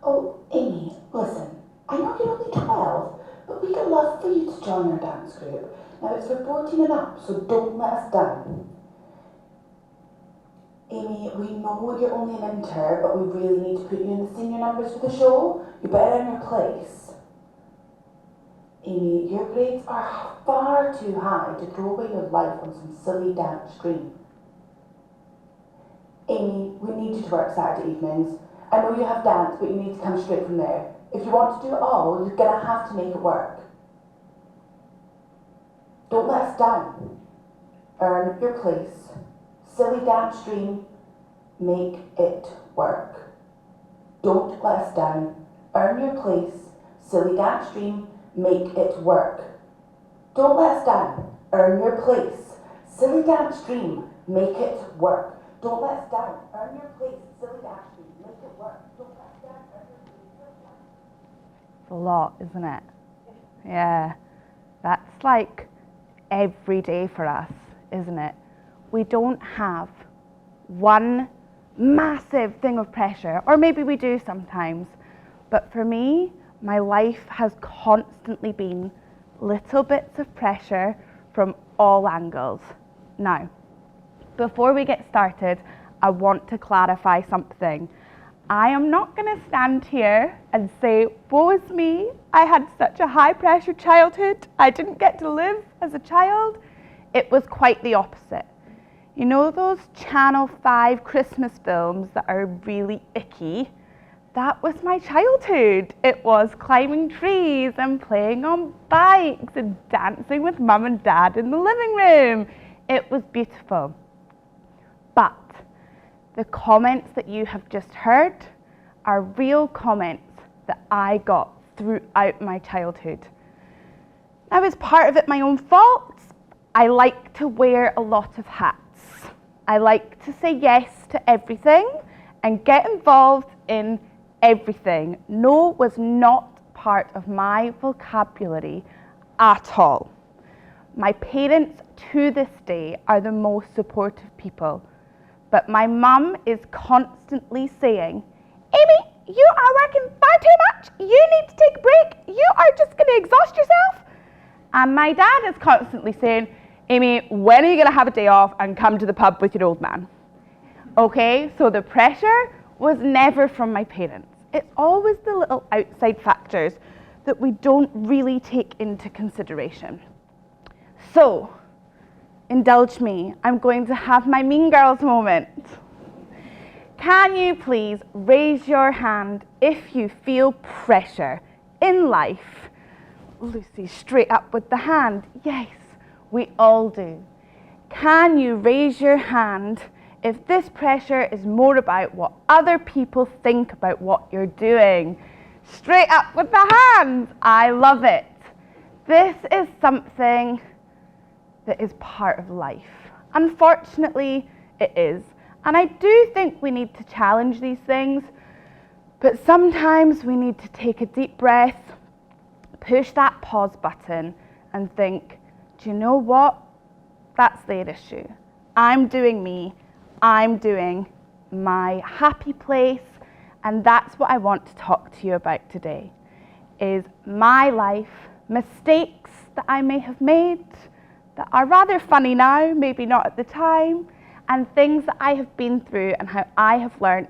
Oh, Amy, listen, I know you're only 12, but we'd love for you to join our dance group. Now it's for 14 and up, so don't let us down. Amy, we know you're only an inter, but we really need to put you in the senior numbers for the show. You better earn your place. Amy, your grades are far too high to throw away your life on some silly dance stream. Amy, we need you to work Saturday evenings. I know you have dance, but you need to come straight from there. If you want to do it all, you're gonna have to make it work. Don't let us down. Earn your place. Silly dance stream, make it work. Don't let us down. Earn your place. Silly dance stream, make it work. Don't let us down. Earn your place. Silly dance stream, make it work. Don't let us down. Earn your place. Silly dance stream, make it work. Don't let us down. Earn your place. It's a lot, isn't it? Yeah. That's like every day for us, isn't it? We don't have one massive thing of pressure, or maybe we do sometimes, but for me, my life has constantly been little bits of pressure from all angles. Now, before we get started, I want to clarify something. I am not going to stand here and say, woe is me, I had such a high pressure childhood, I didn't get to live as a child. It was quite the opposite. You know those Channel 5 Christmas films that are really icky? That was my childhood. It was climbing trees and playing on bikes and dancing with mum and dad in the living room. It was beautiful. But the comments that you have just heard are real comments that I got throughout my childhood. Now, is part of it my own fault? I like to wear a lot of hats. I like to say yes to everything and get involved in everything. No was not part of my vocabulary at all. My parents to this day are the most supportive people, but my mum is constantly saying, Amy, you are working far too much. You need to take a break. You are just going to exhaust yourself. And my dad is constantly saying, Amy, when are you going to have a day off and come to the pub with your old man? Okay, so the pressure was never from my parents. It's always the little outside factors that we don't really take into consideration. So, indulge me, I'm going to have my Mean Girls moment. Can you please raise your hand if you feel pressure in life? Lucy, straight up with the hand. Yes, we all do. Can you raise your hand if this pressure is more about what other people think about what you're doing? Straight up with the hands. I love it. This is something that is part of life. Unfortunately, it is. And I do think we need to challenge these things, but sometimes we need to take a deep breath, push that pause button and think, do you know what? That's their issue. I'm doing me. I'm doing my happy place. And that's what I want to talk to you about today, is my life, mistakes that I may have made that are rather funny now, maybe not at the time, and things that I have been through and how I have learned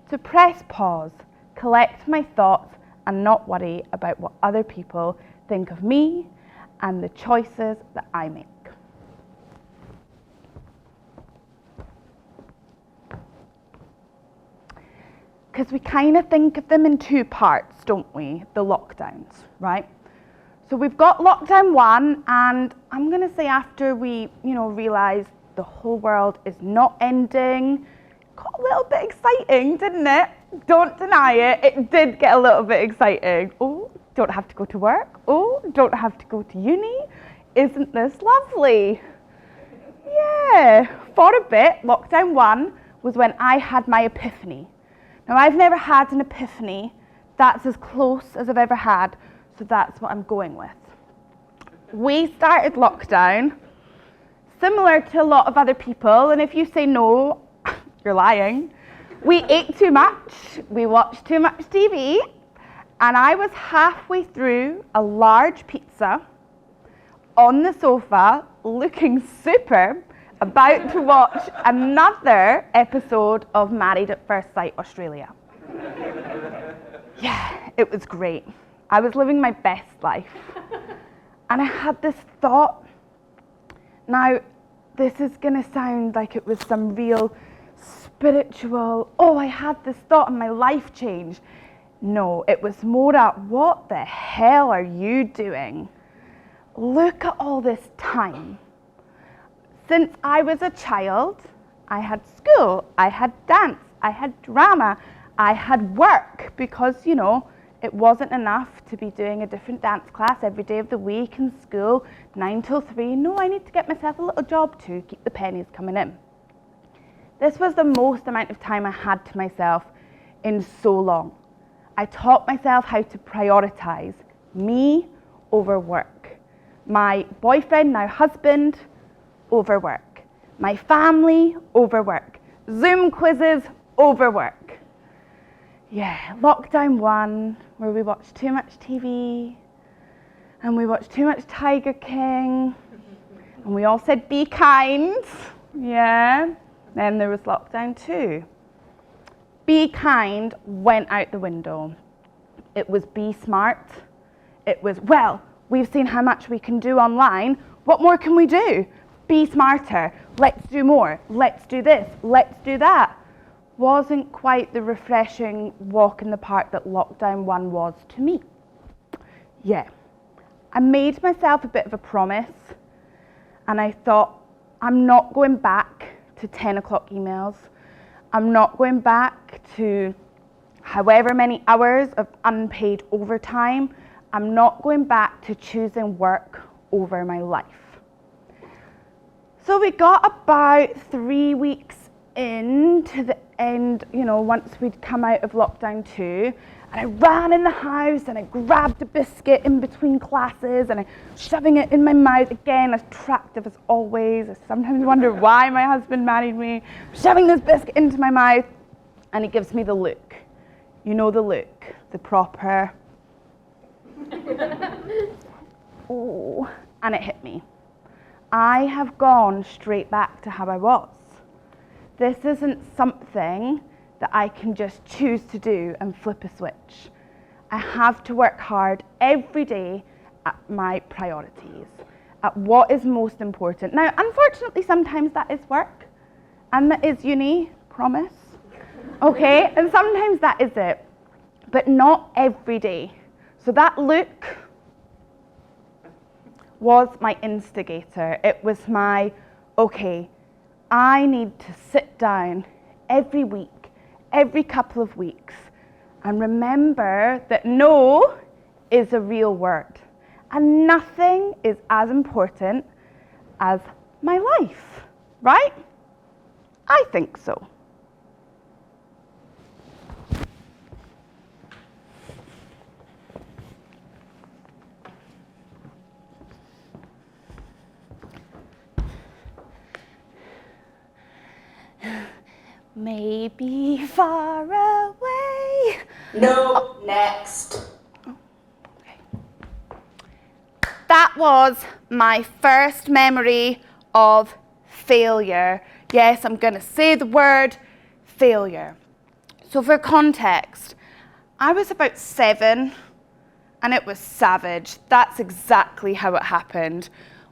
to press pause, collect my thoughts and not worry about what other people think of me and the choices that I make. Because we kind of think of them in two parts, don't we? The lockdowns, right? So we've got lockdown 1, and I'm going to say after we, realised the whole world is not ending, got a little bit exciting, didn't it? Don't deny it, it did get a little bit exciting. Oh, don't have to go to work. Oh, don't have to go to uni. Isn't this lovely? Yeah, for a bit, lockdown 1 was when I had my epiphany. Now, I've never had an epiphany. That's as close as I've ever had, so that's what I'm going with. We started lockdown similar to a lot of other people, and if you say no, you're lying. We ate too much, we watched too much TV, and I was halfway through a large pizza on the sofa, looking super, about to watch another episode of Married at First Sight Australia. Yeah, it was great. I was living my best life. And I had this thought. Now, this is going to sound like it was some real spiritual, oh, I had this thought and my life changed. No, it was more at, what the hell are you doing? Look at all this time. Since I was a child, I had school, I had dance, I had drama, I had work, because, you know, it wasn't enough to be doing a different dance class every day of the week in school, 9 till 3. No, I need to get myself a little job to keep the pennies coming in. This was the most amount of time I had to myself in so long. I taught myself how to prioritize me over work. My boyfriend, now husband, over work. My family, over work. Zoom quizzes, over work. Yeah, lockdown 1, where we watched too much TV, and we watched too much Tiger King, and we all said be kind. Yeah. Then there was lockdown 2. Be kind went out the window. It was be smart. It was, well, we've seen how much we can do online. What more can we do? Be smarter. Let's do more. Let's do this. Let's do that. Wasn't quite the refreshing walk in the park that lockdown 1 was to me. Yeah. I made myself a bit of a promise, and I thought, I'm not going back to 10 o'clock emails. I'm not going back to however many hours of unpaid overtime. I'm not going back to choosing work over my life. So we got about 3 weeks into the end, you know, once we'd come out of lockdown 2, and I ran in the house and I grabbed a biscuit in between classes and I shoving it in my mouth, again, attractive as always. I sometimes wonder why my husband married me. Shoving this biscuit into my mouth, and he gives me the look. You know the look, the proper, oh, and it hit me. I have gone straight back to how I was. This isn't something that I can just choose to do and flip a switch. I have to work hard every day at my priorities, at what is most important. Now, unfortunately, sometimes that is work, and that is uni, promise. Okay, and sometimes that is it, but not every day. So that look was my instigator. It was my, okay, I need to sit down every week, every couple of weeks, and remember that no is a real word, and nothing is as important as my life, right? I think so. Maybe far away. No, next. Okay. That was my first memory of failure. Yes, I'm going to say the word failure. So for context, I was about 7 and it was savage. That's exactly how it happened.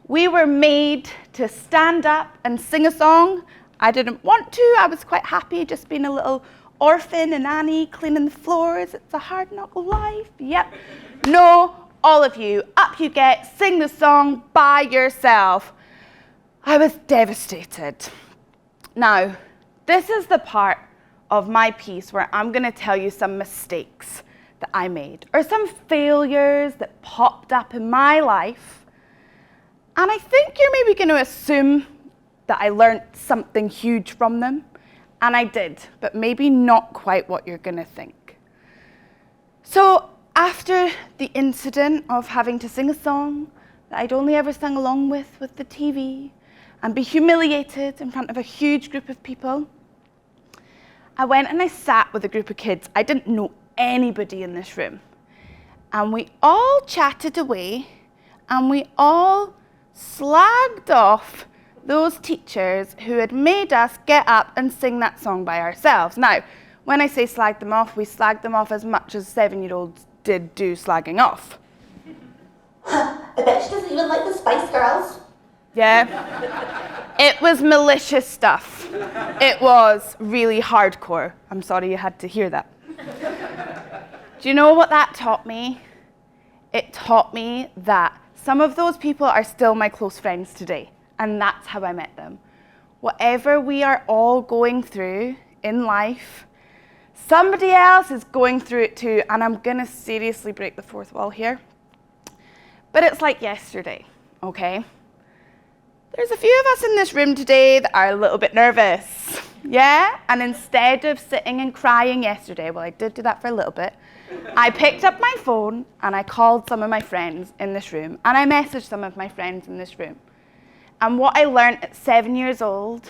We were made to stand up and sing a song. I didn't want to. I was quite happy just being a little orphan and Annie cleaning the floors. It's a hard knock life. Yep. No, all of you, up you get, sing the song by yourself. I was devastated. Now, this is the part of my piece where I'm going to tell you some mistakes that I made, or some failures that popped up in my life. And I think you're maybe going to assume that I learned something huge from them, and I did, but maybe not quite what you're going to think. So after the incident of having to sing a song that I'd only ever sung along with the TV, and be humiliated in front of a huge group of people, I went and I sat with a group of kids. I didn't know anybody in this room. And we all chatted away and we all slagged off those teachers who had made us get up and sing that song by ourselves. Now, when I say slag them off, we slagged them off as much as 7-year-olds did do slagging off. I bet she doesn't even like the Spice Girls. Yeah, it was malicious stuff. It was really hardcore. I'm sorry you had to hear that. Do you know what that taught me? It taught me that some of those people are still my close friends today, and that's how I met them. Whatever we are all going through in life, somebody else is going through it too, and I'm gonna seriously break the fourth wall here. But it's like yesterday, okay? There's a few of us in this room today that are a little bit nervous, yeah? And instead of sitting and crying yesterday, well, I did do that for a little bit, I picked up my phone and I called some of my friends in this room and I messaged some of my friends in this room. And what I learned at 7 years old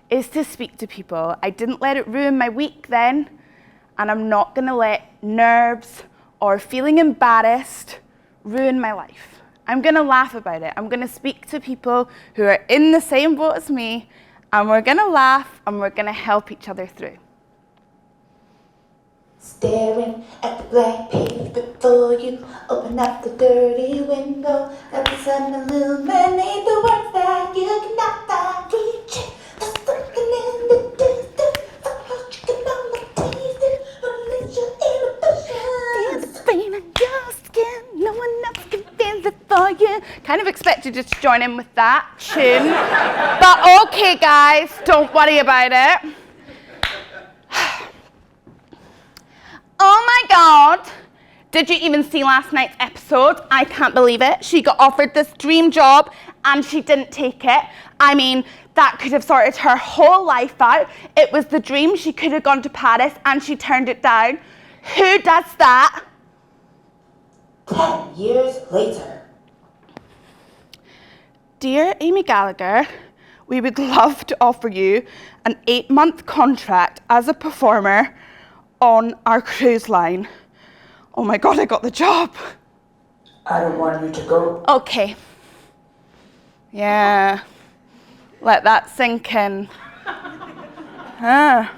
is to speak to people. I didn't let it ruin my week then, and I'm not gonna let nerves or feeling embarrassed ruin my life. I'm gonna laugh about it. I'm gonna speak to people who are in the same boat as me, and we're gonna laugh and we're gonna help each other through. Staring at the blank page before you, open up the dirty window, let the sun illuminate the words that you cannot find. Reach it, just looking in the distance, somehow you can almost taste it, release your inhibitions. It's pain on your skin, no one else can feel it for you. Kind of expected you to join in with that tune, but okay guys, don't worry about it. Oh my God, did you even see last night's episode? I can't believe it. She got offered this dream job and she didn't take it. I mean, that could have sorted her whole life out. It was the dream. She could have gone to Paris and she turned it down. Who does that? 10 years later. Dear Amy Gallagher, we would love to offer you an 8-month contract as a performer on our cruise line. Oh my God, I got the job. I don't want you to go. Okay. Yeah. Let that sink in. I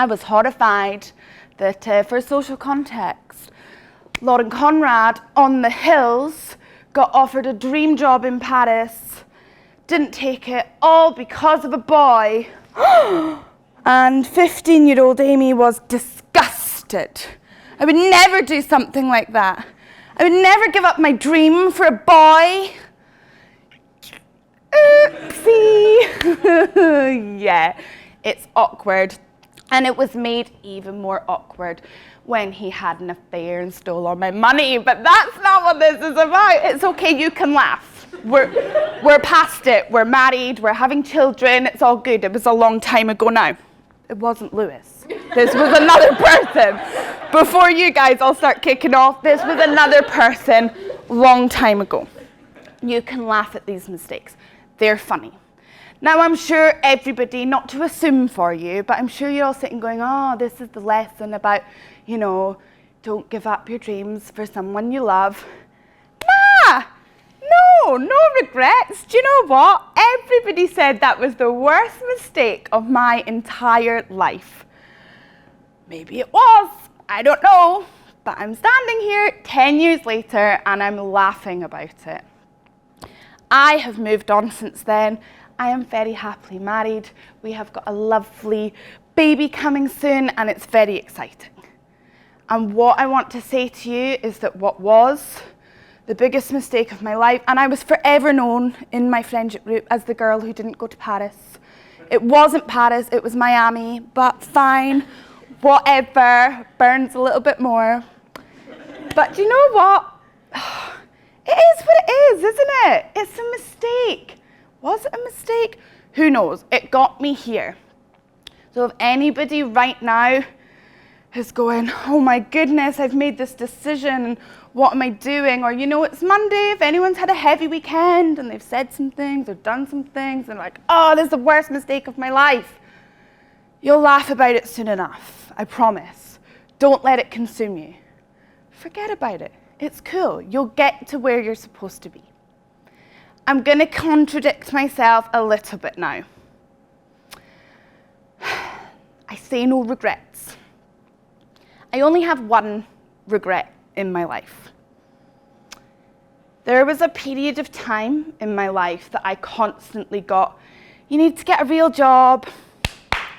was horrified that for social context, Lauren Conrad on the hills got offered a dream job in Paris, didn't take it, all because of a boy. And 15-year-old Amy was disgusted. I would never do something like that. I would never give up my dream for a boy. Oopsie. Yeah, it's awkward. And it was made even more awkward when he had an affair and stole all my money. But that's not what this is about. It's okay, you can laugh. We're past it. We're married. We're having children. It's all good. It was a long time ago now. It wasn't Lewis. This was another person. Before you guys all start kicking off, this was another person long time ago. You can laugh at these mistakes. They're funny. Now I'm sure everybody, not to assume for you, but I'm sure you're all sitting going, oh, this is the lesson about, you know, don't give up your dreams for someone you love. Nah! No regrets. Do you know what? Everybody said that was the worst mistake of my entire life. Maybe it was. I don't know. But I'm standing here 10 years later and I'm laughing about it. I have moved on since then. I am very happily married. We have got a lovely baby coming soon and it's very exciting. And what I want to say to you is that what was the biggest mistake of my life, and I was forever known in my friendship group as the girl who didn't go to Paris. It wasn't Paris, it was Miami, but fine, whatever, burns a little bit more. But do you know what? It is what it is, isn't it? It's a mistake. Was it a mistake? Who knows? It got me here. So if anybody right now is going, oh my goodness, I've made this decision, what am I doing? Or, you know, it's Monday, if anyone's had a heavy weekend and they've said some things or done some things and like, oh, this is the worst mistake of my life. You'll laugh about it soon enough, I promise. Don't let it consume you. Forget about it. It's cool. You'll get to where you're supposed to be. I'm going to contradict myself a little bit now. I say no regrets. I only have one regret in my life. There was a period of time in my life that I constantly got, you need to get a real job,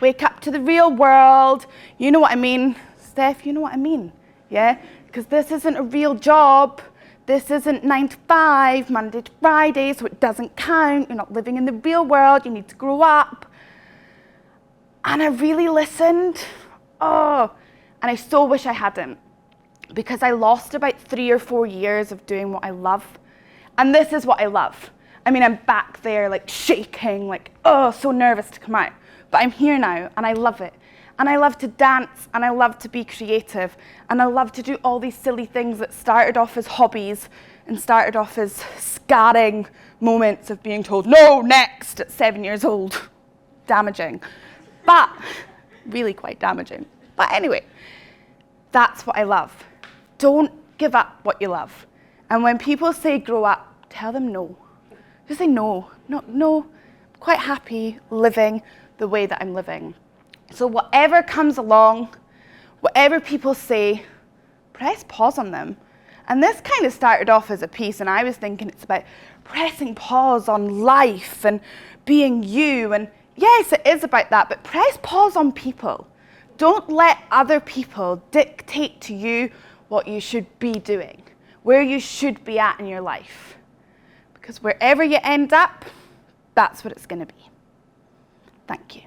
wake up to the real world. You know what I mean, Steph, you know what I mean, yeah? Because this isn't a real job. This isn't 9 to 5, Monday to Friday, so it doesn't count. You're not living in the real world. You need to grow up. And I really listened. Oh, and I so wish I hadn't, because I lost about 3 or 4 years of doing what I love. And this is what I love. I mean, I'm back there like shaking, like, oh, so nervous to come out. But I'm here now and I love it. And I love to dance and I love to be creative. And I love to do all these silly things that started off as hobbies and started off as scarring moments of being told, no, next, at 7 years old. Damaging. But really quite damaging. But anyway, that's what I love. Don't give up what you love. And when people say grow up, tell them no. Just say no, no, I'm quite happy living the way that I'm living. So whatever comes along, whatever people say, press pause on them. And this kind of started off as a piece, and I was thinking it's about pressing pause on life and being you. And yes, it is about that, but press pause on people. Don't let other people dictate to you what you should be doing, where you should be at in your life. Because wherever you end up, that's what it's going to be. Thank you.